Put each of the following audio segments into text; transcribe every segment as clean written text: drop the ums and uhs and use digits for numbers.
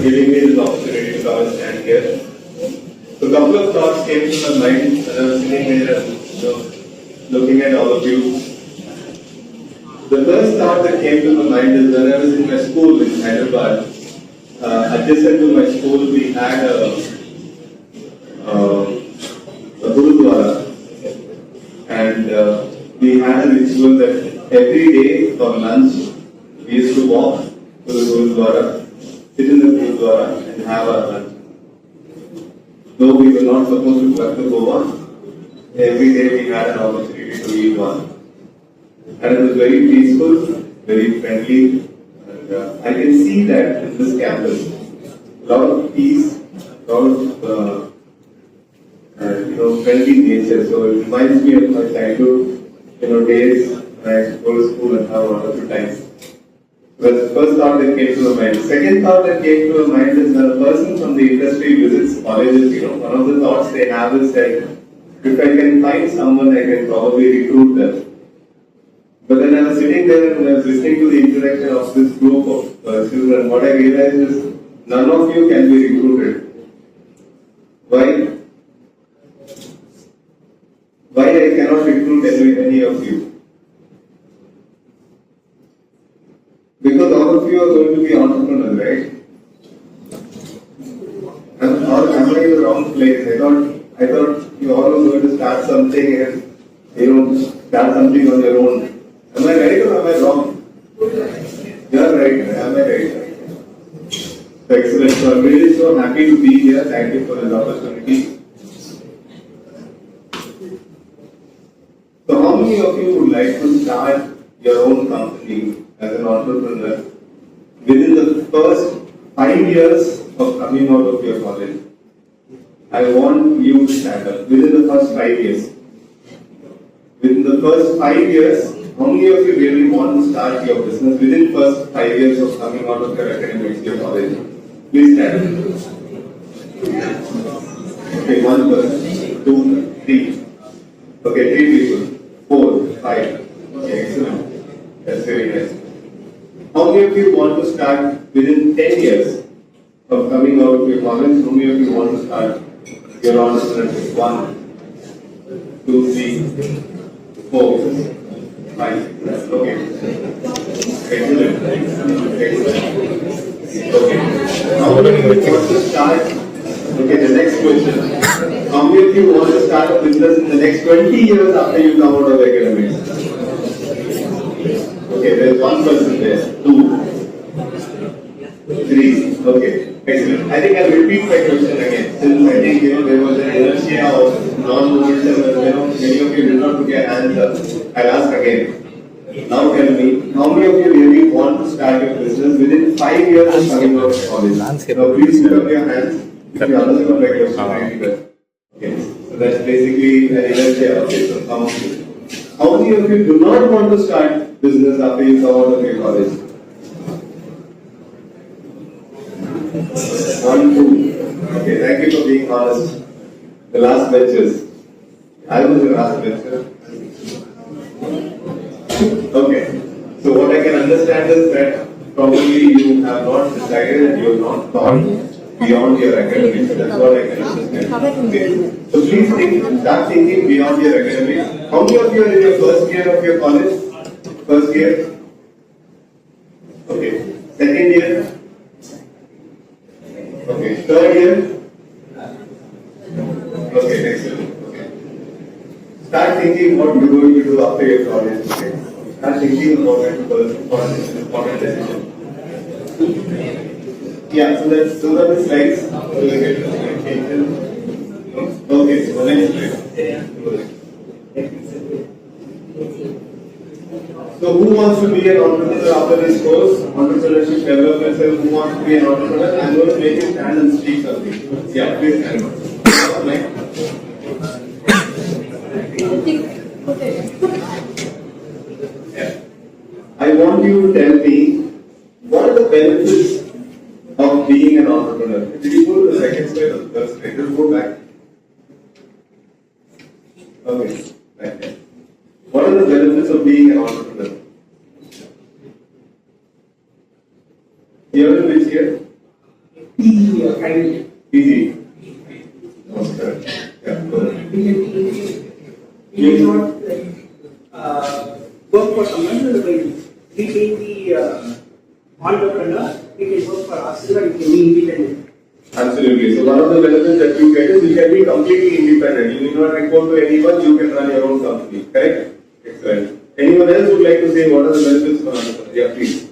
giving me this opportunity to come and stand here. So a couple of thoughts came to my mind when I was sitting there and looking at all of you. The first thought that came to my mind is when I was in my school in Hyderabad, adjacent to my school, we had a Gurudwara, and we had a ritual that every day for lunch we used to walk to the Gurudwara, sit in the Gurudwara and have our lunch. Though we were not supposed to go to Goa, every day we had an opportunity to eat one. And it was very peaceful, very friendly, and I can see that in this campus. A lot of peace, a lot of friendly nature. So it reminds me of my childhood, days when I used to go to school and have wonderful times. That's the first thought that came to my mind. Second thought that came to my mind is when a person from the industry visits colleges, one of the thoughts they have is that if I can find someone, I can probably recruit them. But then I was sitting there and I was listening to the introduction of this group of children. What I realized is none of you can be recruited. Why? Why I cannot recruit any of you? Because all of you are going to be entrepreneurs, right? Or am I in the wrong place? I thought you all are going to start something and start something on your own. Am I right or am I wrong? You are right. Am I right? Excellent. So I'm really so happy to be here. Thank you for this opportunity. So how many of you would like to start your own company as an entrepreneur within the first 5 years of coming out of your college? I want you to stand up within the first 5 years. Within the first 5 years, how many of you really want to start your business within the first 5 years of coming out of your academics, your college? Please stand up. Okay, 1 person, 2, 3. Okay, 3 people, 4, 5. Okay, excellent. That's very nice. How many of you want to start within 10 years of coming out of your college? How many of you want to start your entrepreneurship? 1, 2, 3, 4, 5. Okay. Excellent. Excellent. Okay. How many of you want to start? Okay, the next question. How many of you want to start a business in the next 20 years after you come out of academics? Okay, there's 1 person there. 2, 3. Okay, excellent. I think I'll repeat my question again. Since I think there was an inertia of non-momentum, many of you did not put your hands up. I'll ask again. Now tell me, how many of you really want to start your business within 5 years of coming out of college? Now please put up your hands if you understand my question really well. Okay, so that's basically an inertia. Okay, so how many of you do not want to start business after you come out of your college? 1, 2. Okay, thank you for being honest. The last benches. I was the last bencher. Okay, so what I can understand is that probably you have not decided and you have not thought beyond your academics. That's what I can understand. Okay. So please start thinking beyond your academics. How many of you are in your first year of your college? First year? Okay. Second year? Okay. Third year? Okay, excellent. Okay. Start thinking what you're going to do after your college. Okay. Start thinking about it because it's important decision. Yeah, so those are the slides. Okay, so the next slide. So who wants to be an entrepreneur after this course? Entrepreneurship development, who wants to be an entrepreneur? I'm going to make you stand and speak something. Yeah, please stand up. Yeah. I want you to tell me what are the benefits of being an entrepreneur. Did you go to the second slide or the third slide? Just go back. Okay, right there. What are the benefits of being an entrepreneur? Here in which year? climate. Easy. Okay. Yeah, go ahead. We need not work for someone. We being the entrepreneur, we can work for us, but we can be independent. Absolutely. So one of the benefits that you get is you can be completely independent. You need not report to anyone. You can run your own company. Correct? Excellent. Anyone else would like to say what are the benefits for entrepreneur? Yeah, please.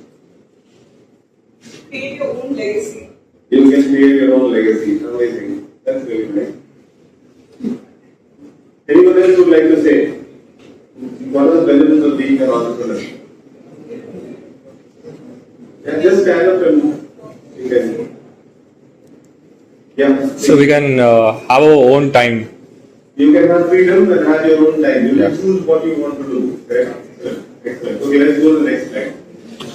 Create your own legacy. You can create your own legacy. Amazing. That's really nice. Anyone else would like to say what are the benefits of being an entrepreneur? Yeah, just stand up and you can. Yeah. So we can have our own time. You can have freedom and have your own time. You Yeah. can choose what you want to do. Correct? Excellent. Okay, let's go to the next slide.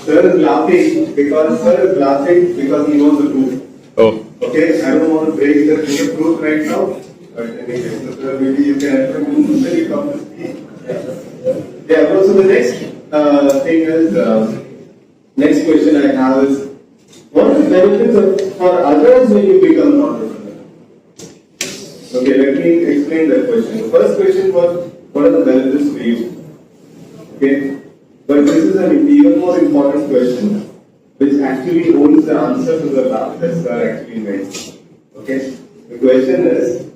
Sir is laughing because he knows the truth. Oh, Okay, I don't want to break the truth right now. But anyway, so maybe you can help him when you come to speak. Yeah, so the next thing is, next question I have is, what are the benefits for others when you become an entrepreneur? Okay, let me explain that question. The first question was, what are the benefits for you? Okay, but this is an even more important question, which actually holds the answer to the last that sir actually made. Okay, the question is,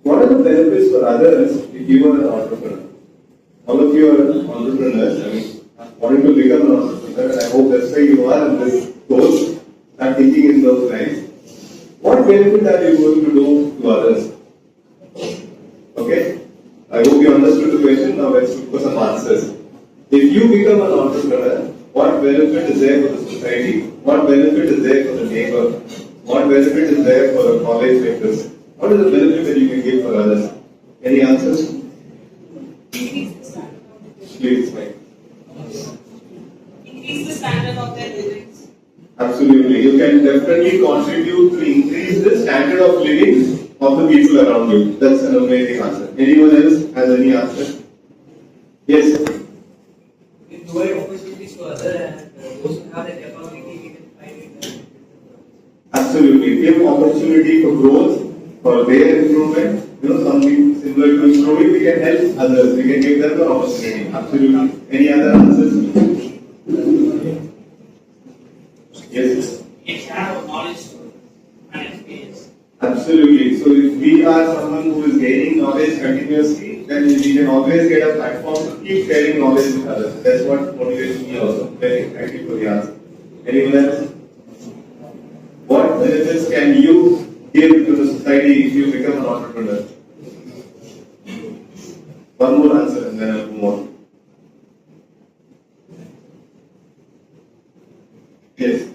what are the benefits for others if you are an entrepreneur? All of you are entrepreneurs, I mean, wanting to become an entrepreneur, and I hope that's why you are in this course, start thinking in those lines. What benefit are you going to do to others? Okay, I hope you understood the question. Now let's look for some answers. If you become an entrepreneur, what benefit is there for the society? What benefit is there for the neighbor? What benefit is there for a college like this? What is the benefit that you can give for others? Any answers? Increase the standard of living. Please, Mike. Increase the standard of their living. Absolutely. You can definitely contribute to increase the standard of living of the people around you. That's an amazing answer. Anyone else has any answer? Yes. We provide opportunities to others and those who have the capability, we can find it. Absolutely. Give opportunity for growth, for their improvement. You know, something similar to improving, we can help others. We can give them the opportunity. Absolutely. Any other answers? Yes. Yes, have knowledge and experience. Absolutely. So if we are someone who is gaining knowledge continuously, then we can always get a platform to keep sharing knowledge with others. That's what motivates me also. Thank you for the answer. Anyone else? What benefits can you give to the society if you become an entrepreneur? One more answer and then I'll move on. Yes.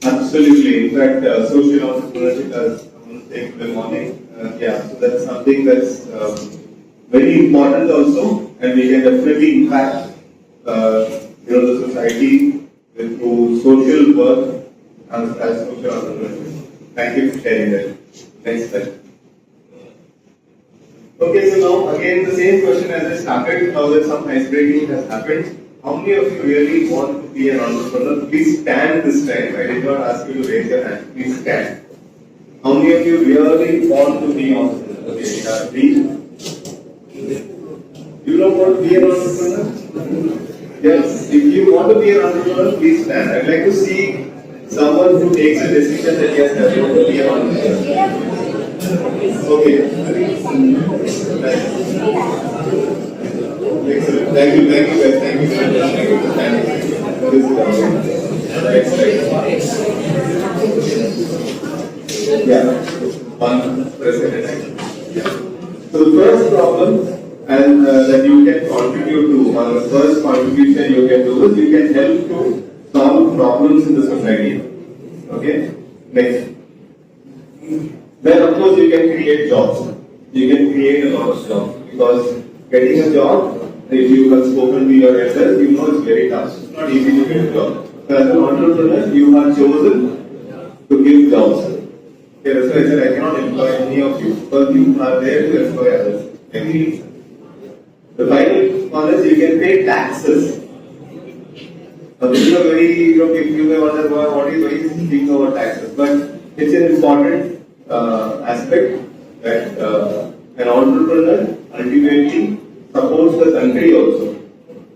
Absolutely. In fact, social entrepreneurship, as someone saying today morning, yeah, so that's something that's very important also, and we can definitely impact, the society through social work as social entrepreneurship. Thank you for sharing that. Next slide. Okay, so now again the same question as I started. Now that some ice breaking has happened. How many of you really want to be an entrepreneur? Please stand this time. I did not ask you to raise your hand. Please stand. How many of you really want to be an entrepreneur? Okay, please. You don't want to be an entrepreneur? Yes. If you want to be an entrepreneur, please stand. I'd like to see someone who takes a decision that yes, I want to be an entrepreneur. Okay. Excellent. Thank you guys. Thank you very much. Thank you for standing. Next slide. Yeah. One president. Yeah. So the first problem and that you can contribute to, or the first contribution you can do is you can help to solve problems in the society. Okay. Next. Then of course you can create jobs. You can create a lot of jobs because getting a job, if you have spoken to your elders, you know it's very tough. It's not easy to get a job. So as an entrepreneur, you are chosen to give jobs. Okay, that's why I said I cannot employ any of you because you are there to employ others. Okay. The final one is you can pay taxes. Now, this is a very, you may wonder what is thinking about taxes, but it's an important aspect that an entrepreneur ultimately supports the country also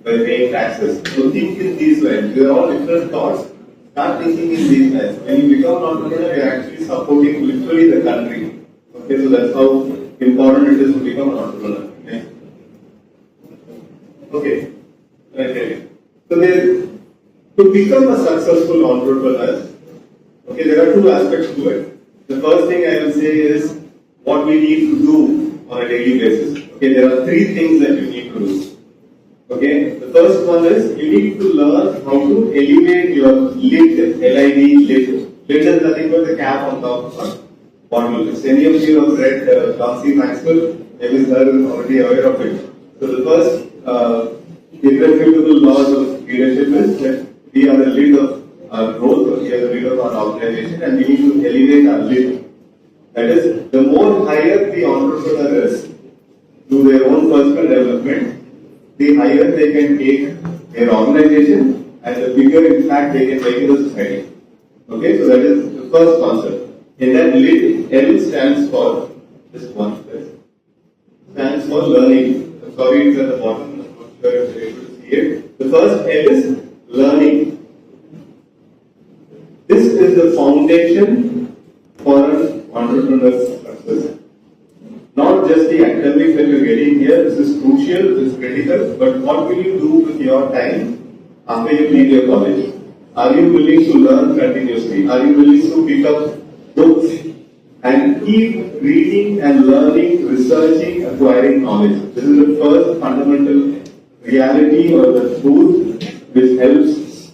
by paying taxes. So think in these lines. They are all different thoughts. Start thinking in these lines. When you become an entrepreneur, you are actually supporting literally the country. Okay, so that's how important it is to become an entrepreneur. Okay. Okay. So to become a successful entrepreneur, okay, there are two aspects to it. The first thing I will say is what we need to do on a daily basis. Okay, there are three things that you need to do. Okay, the first one is you need to learn how to elevate your lid, L-I-D, lid. Lid is nothing but the cap on top of a bottle. If any of you have read John C. Maxwell, maybe sir is already aware of it. So the first irrefutable laws of leadership is that we are the lid of our growth, or we are the lid of our organization, and we need to elevate our lid. That is, the more higher the entrepreneur is to their own personal development, the higher they can take their organization and the bigger impact they can make in the society. Okay, so that is the first concept. In that lid, L stands for this one, stands for learning. I'm sorry, it's at the bottom. I'm not sure if you're able to see it. The first L is learning. This is the foundation for an entrepreneur's success. Not just the academics that you're getting here, this is crucial, this is critical, but what will you do with your time after you leave your college? Are you willing to learn continuously? Are you willing to pick up books and keep reading and learning, researching, acquiring knowledge? This is the first fundamental reality or the truth which helps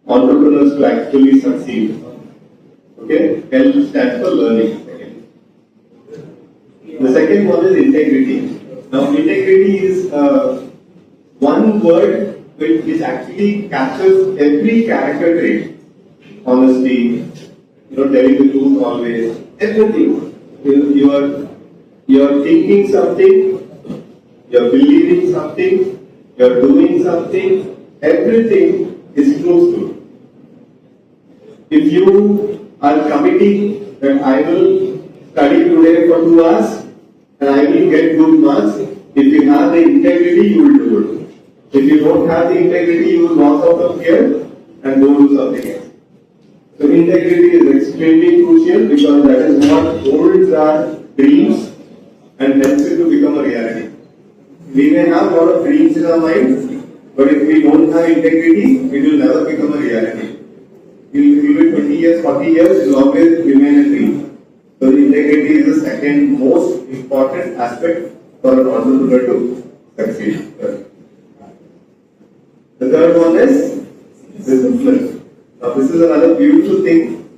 entrepreneurs to actually succeed. Okay? L stands for learning. The second one is integrity. Now, integrity is one word which actually captures every character trait. Honesty, telling the truth always, everything. You are thinking something, you are believing something, you are doing something, everything is truthful. If you are committing that I will study today for 2 hours, and I will get good marks. If you have the integrity, you will do it. If you don't have the integrity, you will walk out of here and go do something else. So integrity is extremely crucial because that is what holds our dreams and helps it to become a reality. We may have a lot of dreams in our mind, but if we don't have integrity, it will never become a reality. Even 20 years, 40 years, it will always remain a dream. So the integrity is the second most important aspect for an entrepreneur to succeed. The third one is discipline. Now this is another beautiful thing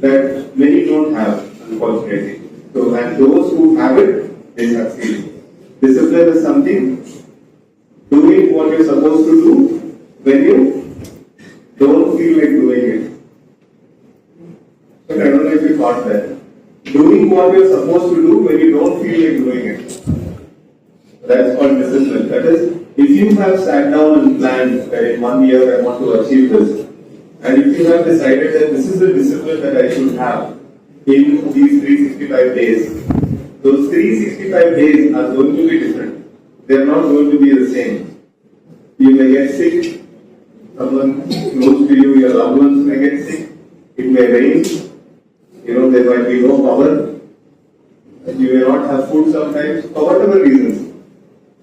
that many don't have, unfortunately. So, and those who have it, they succeed. Discipline is something, doing what you're supposed to do when you don't feel like doing it. But I don't know if you caught that. Doing what you're supposed to do when you don't feel like doing it. That's called discipline. That is, if you have sat down and planned that in 1 year I want to achieve this, and if you have decided that this is the discipline that I should have in these 365 days, those 365 days are going to be different. They are not going to be the same. You may get sick, someone close to you, your loved ones may get sick, it may rain, there might be no power, you may not have food sometimes, for whatever reasons.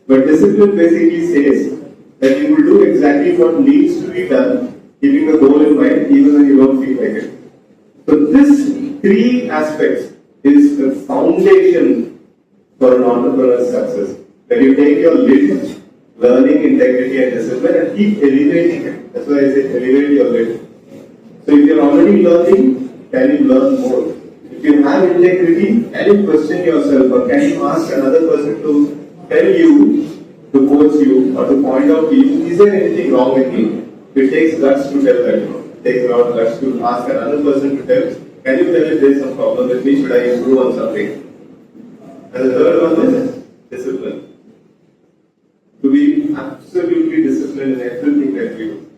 But discipline basically says that you will do exactly what needs to be done, keeping the goal in mind, even when you don't feel like it. So this three aspects is the foundation for an entrepreneur's success. That you take your lid, learning, integrity and discipline and keep elevating it. That's why I say elevate your lid. So if you're already learning, can you learn more? If you have integrity, can you question yourself or can you ask another person to tell you, to coach you or to point out to you, is there anything wrong with me? It takes guts to tell that. It takes a lot of guts to ask another person to tell, can you tell if there is some problem with me, should I improve on something? And the third one is discipline. To be absolutely disciplined in everything that we do.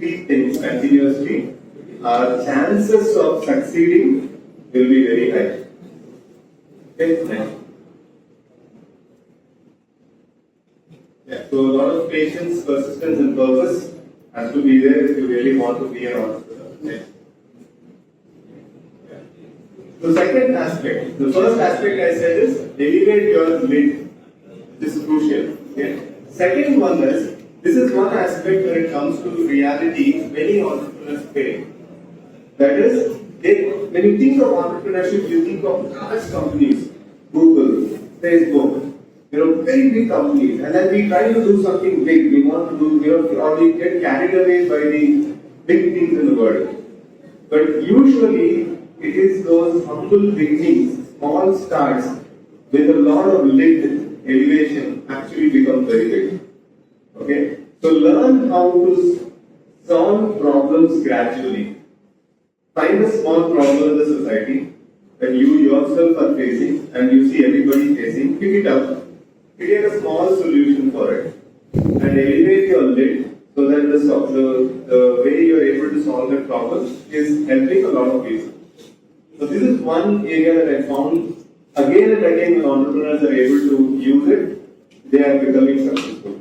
repeat things continuously, our chances of succeeding will be very high. Okay, next. Yeah, so a lot of patience, persistence, and purpose has to be there if you really want to be an entrepreneur. Next. Yeah. The second aspect, the first aspect I said is elevate your lid. This is crucial. Okay. Second one is, this is one aspect when it comes to reality, many entrepreneurs fail. That is, when you think of entrepreneurship, you think of large companies, Google, Facebook, very big companies, and then we try to do something big. We want to do, or we get carried away by the big things in the world. But usually, it is those humble beginnings, small starts, with a lot of lid elevation actually become very big. Okay? So learn how to solve problems gradually. Find a small problem in the society that you yourself are facing and you see everybody facing, pick it up, create a small solution for it, and elevate your lid so that the way you are able to solve that problem is helping a lot of people. So this is one area that I found again and again when entrepreneurs are able to use it, they are becoming successful.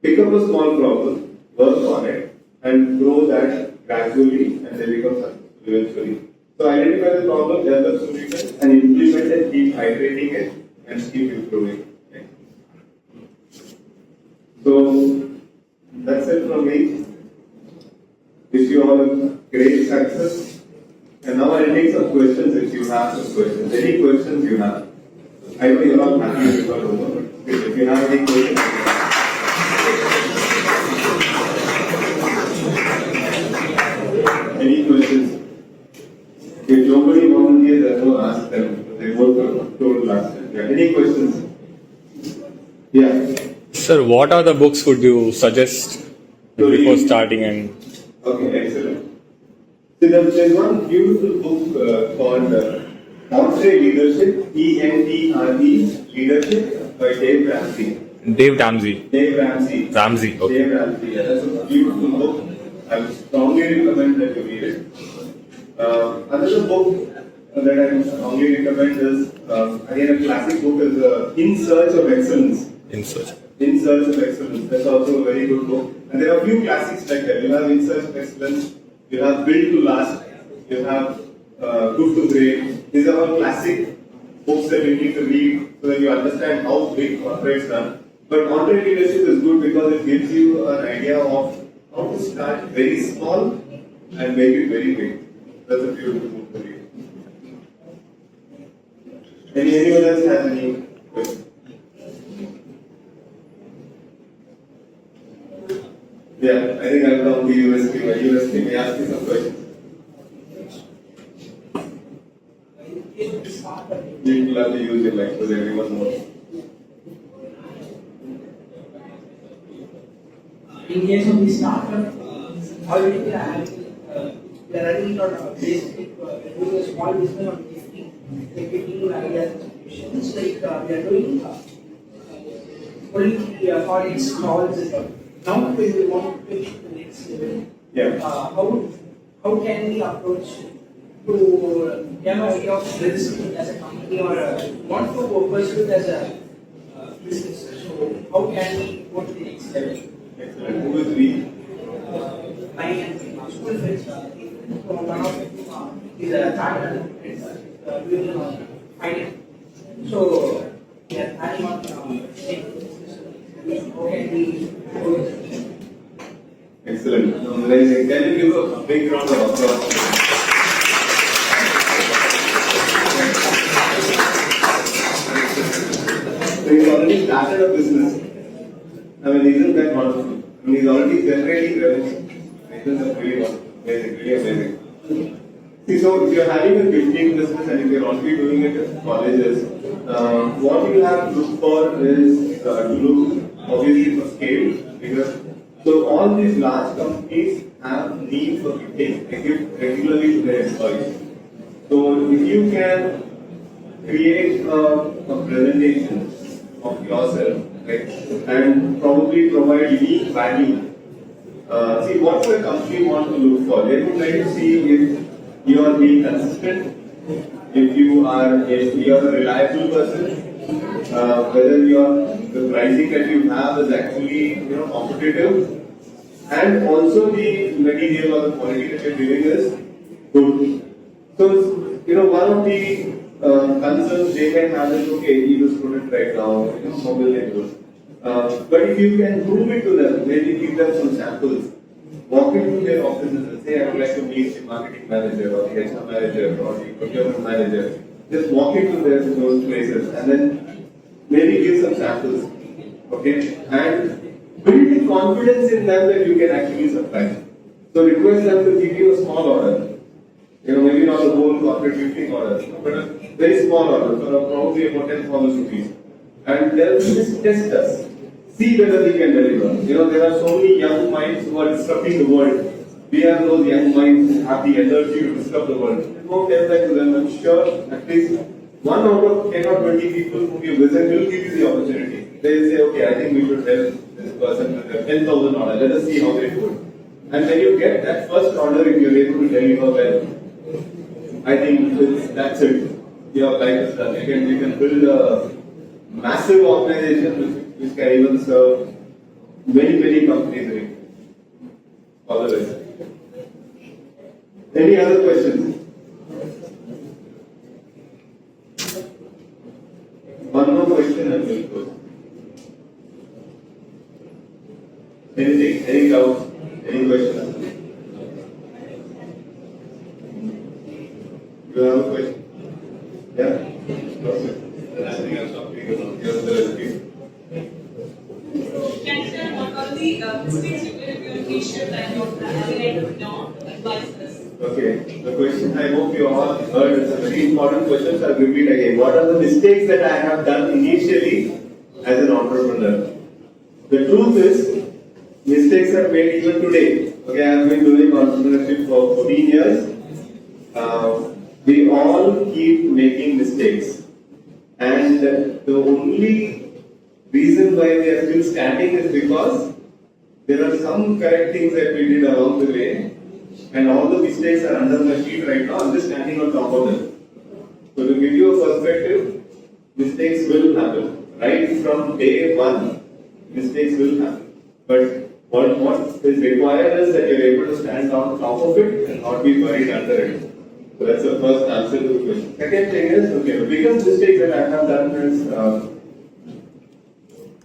Pick up a small problem, work on it, and grow that gradually, and they become successful eventually. So identify the problem, develop solution, and implement it, keep iterating it, and keep improving. Okay. So that's it from me. Wish you all great success. And now I'll take some questions if you have some questions. Any questions you have? I know you're all happy with your over, but if you have any questions. Any questions? If nobody volunteers, I will ask them. They were told last time. Yeah. Any questions? Yeah. Sir, what are the books would you suggest before starting and? Okay, excellent. So there's one beautiful book called Entre Leadership, E-N-T-R-E, Leadership by Dave Ramsey. Dave Ramsey. Dave Ramsey. Ramsey, okay. Dave Ramsey, yeah, that's a beautiful book. I would strongly recommend that you read it. Another book that I strongly recommend is, again, a classic book is In Search of Excellence. In Search. In Search of Excellence. That's also a very good book. And there are a few classics like that. You have In Search of Excellence, you have Build to Last, you have Good to Great. These are all classic books that you need to read so that you understand how big corporates run. But corporate leadership is good because it gives you an idea of how to start very small and make it very big. That's a beautiful book to read. Anyone else has any questions? Yeah, I think I'll come to USP. My USP may ask you some questions. You will have to use your mic so that everyone knows. In case of the startup, already we are running on a basic, doing a small business on getting ideas and solutions. Like we are doing only for its calls and all. Now when we want to take the next level, Yeah. how can we approach to have an idea of registering as a company or want to pursue it as a business? So how can we go to the next level? Excellent. Who will read? My school friends, one of them is a chartered accountant, doing finance. So we are planning on how can we go with it? Excellent. Amazing. Can you give a big round of applause? So he's already started a business. I mean, isn't that wonderful? I mean, he's already generating revenue. Isn't that really wonderful? Amazing, really amazing. See, so if you're having a gifting business and if you're already doing it at colleges, what you have to look for is to look obviously for scale, because so all these large companies have need for gifting. They give regularly to their employees. So if you can create a presentation of yourself, right, and probably provide unique value See, what the company want to look for? They would like to see if you are being consistent, if you are a reliable person, whether the pricing that you have is actually competitive, and also the material or the quality that you're giving is good. So one of the concerns they can have is, okay, he was student right now, how will they do it? But if you can prove it to them, maybe give them some samples, walk into their offices and say, I would like to meet the marketing manager or the HR manager or the procurement manager. Just walk into those places and then maybe give some samples. Okay? And build the confidence in them that you can actually supply. So request them to give you a small order. Maybe not the whole corporate gifting order, but a very small order for probably about 10,000 rupees. And they'll just test us. See whether we can deliver. There are so many young minds who are disrupting the world. We have those young minds who have the energy to disrupt the world. Go tell that to them. I'm sure at least 1 out of 10 or 20 people whom you visit will give you the opportunity. They'll say, okay, I think we should help this person with a 10,000 order. Let us see how they do it. And when you get that first order, if you're able to deliver well, I think that's it. Your life is done. You can build a massive organization which can even serve many companies. All the best. Any other questions? One more question and we'll close. Anything? Any doubts? Any questions? You have a question? Yeah? Okay. I think I'll stop because you're the recipe. Can you tell what are the mistakes you made in your initial time of the element not advise us? Okay, the question I hope you all heard is a very important question, so I'll repeat again. What are the mistakes that I have done initially as an entrepreneur? The truth is, mistakes are made even today. Okay, I have been doing entrepreneurship for 14 years. We all keep making mistakes. And the only reason why we are still standing is because there are some correct things that we did along the way, and all the mistakes are under my feet right now. I'm just standing on top of them. So to give you a perspective, mistakes will happen. Right from day one, mistakes will happen. But what is required is that you're able to stand on top of it and not be buried under it. So that's the first answer to the question. Second thing is, okay, the biggest mistake that I have done is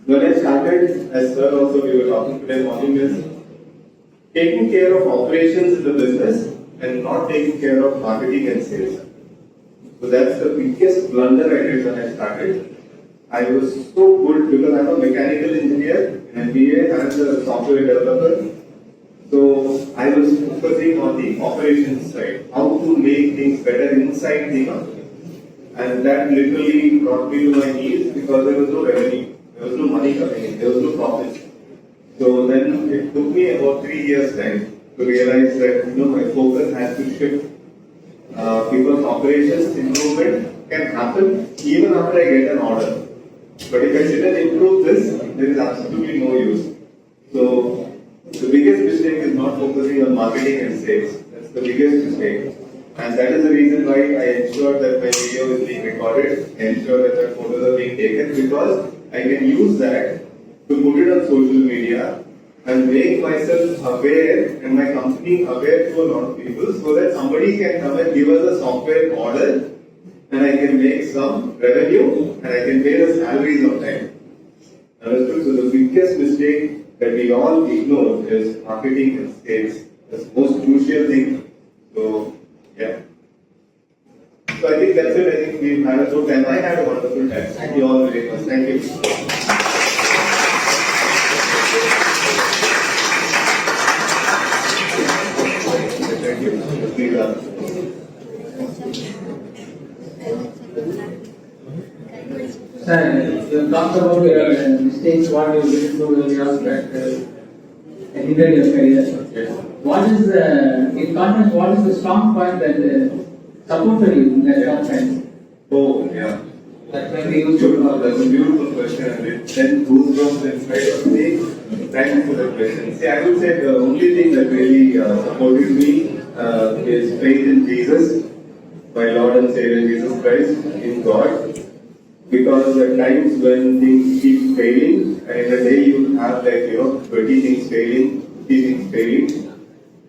when I started, as sir also we were talking today morning, is taking care of operations in the business and not taking care of marketing and sales. So that's the biggest blunder I did when I started. I was so good because I'm a mechanical engineer and MBA as a software developer. So I was focusing on the operations side, how to make things better inside the company. And that literally brought me to my knees because there was no revenue, there was no money coming in, there was no profit. So then it took me about 3 years time to realize that my focus has to shift. Because operations improvement can happen even after I get an order. But if I didn't improve this, there is absolutely no use. So the biggest mistake is not focusing on marketing and sales. That's the biggest mistake. And that is the reason why I ensure that my video is being recorded, I ensure that the photos are being taken, because I can use that to put it on social media and make myself aware and my company aware to a lot of people so that somebody can come and give us a software order and I can make some revenue and I can pay the salaries on time. Understood? So the biggest mistake that we all ignore is marketing and sales. That's the most crucial thing. So, yeah. So I think that's it. I think we've had a good time. I had a wonderful time. Thank you all very much. Thank you. Thank you. Please answer. Sir, you talked about your mistakes, what you did to your ended your career. Yes. What is in context, what is the strong point that supported you in that tough time? Oh, yeah. That can be used to. That's a beautiful question and it sends goosebumps inside of me. Thanks for the question. See, I would say the only thing that really supported me is faith in Jesus, my Lord and Savior Jesus Christ, in God. Because at times when things keep failing, and in a day you have 20 things failing, 50 things failing,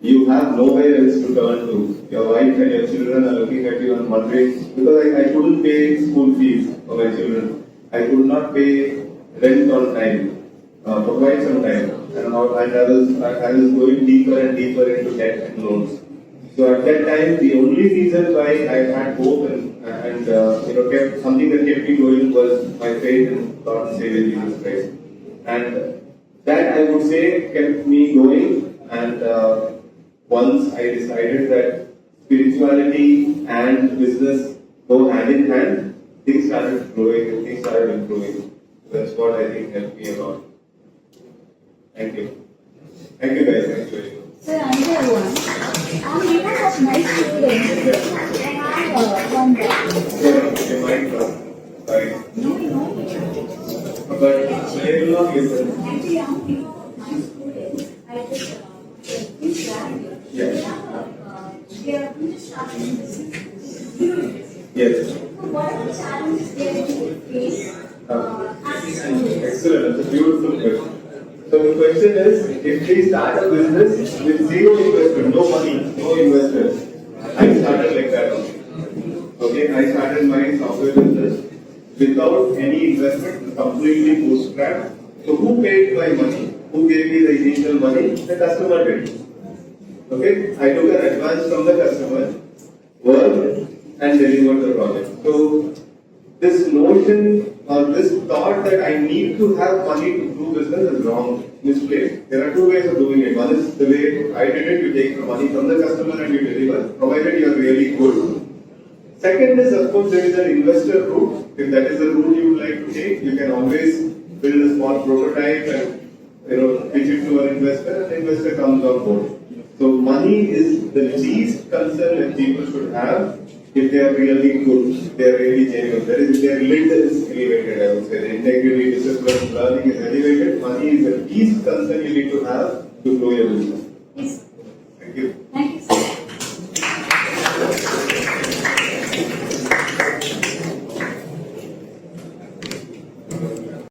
you have nowhere else to turn to. Your wife and your children are looking at you and wondering, because I couldn't pay school fees for my children. I could not pay rent on time for quite some time. And I was going deeper and deeper into debt and loans. So at that time, the only reason why I had hope and kept something that kept me going was my faith in Lord and Savior Jesus Christ. And that I would say kept me going. And once I decided that spirituality and business go hand in hand, things started growing and things started improving. That's what I think helped me a lot. Thank you. Thank you guys. Thanks for listening. Sir, another one. We have nice students. I have one guy. Okay, mic drop. Sorry. But they will not listen. Actually, my students, I just this guy. Yeah. They are just starting business. Yes. So what are the challenges they are to face as students? Excellent. That's a beautiful question. So the question is, if we start a business with zero investment, no money, no investors, I started like that only. Okay, I started my software business without any investment, completely bootstrapped. So who paid my money? Who gave me the initial money? The customer did. Okay, I took an advance from the customer, worked and delivered the project. So this notion or this thought that I need to have money to do business is wrong, misplaced. There are two ways of doing it. One is the way I did it, you take the money from the customer and you deliver, provided you are really good. Second is, of course, there is an investor route. If that is the route you would like to take, you can always build a small prototype and pitch it to an investor, and the investor comes on board. So money is the least concern that people should have if they are really good, they are really genuine. That is, if their lid is elevated, I would say. The integrity, discipline, learning is elevated. Money is the least concern you need to have to grow your business. Thank you.